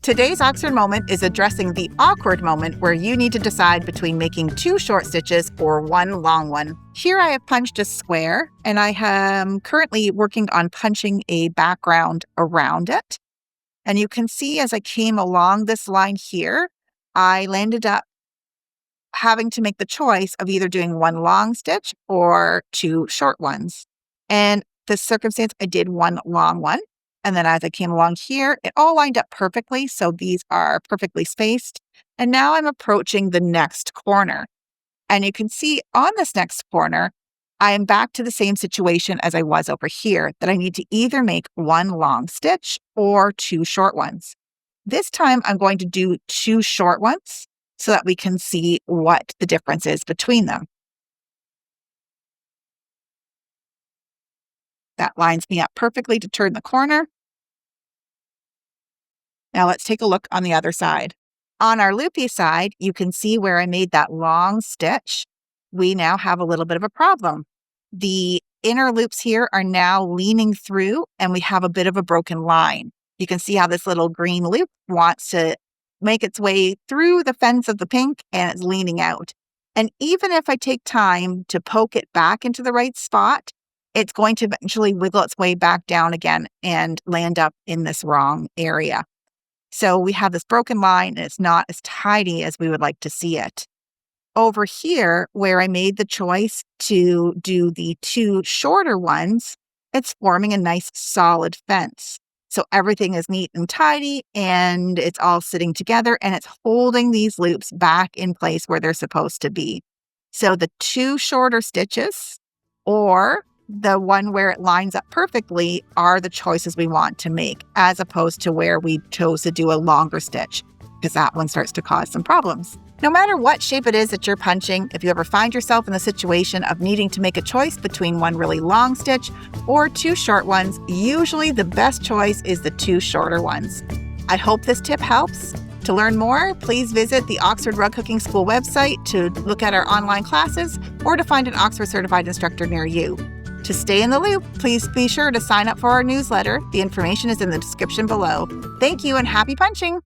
Today's Oxford moment is addressing the awkward moment where you need to decide between making 2 short stitches or 1 long one. Here I have punched a square, and I am currently working on punching a background around it. And you can see as I came along this line here, I landed up having to make the choice of either doing 1 long stitch or 2 short ones. And this circumstance, I did 1 long one. And then as I came along here, it all lined up perfectly. So these are perfectly spaced. And now I'm approaching the next corner. And you can see on this next corner, I am back to the same situation as I was over here, that I need to either make 1 long stitch or 2 short ones. This time I'm going to do 2 short ones so that we can see what the difference is between them. That lines me up perfectly to turn the corner. Now let's take a look on the other side. On our loopy side, you can see where I made that long stitch. We now have a little bit of a problem. The inner loops here are now leaning through and we have a bit of a broken line. You can see how this little green loop wants to make its way through the fence of the pink and it's leaning out. And even if I take time to poke it back into the right spot, it's going to eventually wiggle its way back down again and land up in this wrong area. So we have this broken line and it's not as tidy as we would like to see it. Over here, where I made the choice to do the 2 shorter ones, it's forming a nice solid fence. So everything is neat and tidy and it's all sitting together and it's holding these loops back in place where they're supposed to be. So the 2 shorter stitches or the one where it lines up perfectly are the choices we want to make, as opposed to where we chose to do a longer stitch, because that one starts to cause some problems. No matter what shape it is that you're punching, if you ever find yourself in the situation of needing to make a choice between 1 really long stitch or 2 short ones, usually the best choice is the 2 shorter ones. I hope this tip helps. To learn more, please visit the Oxford Rug Cooking School website to look at our online classes or to find an Oxford Certified Instructor near you. To stay in the loop, please be sure to sign up for our newsletter. The information is in the description below. Thank you and happy punching!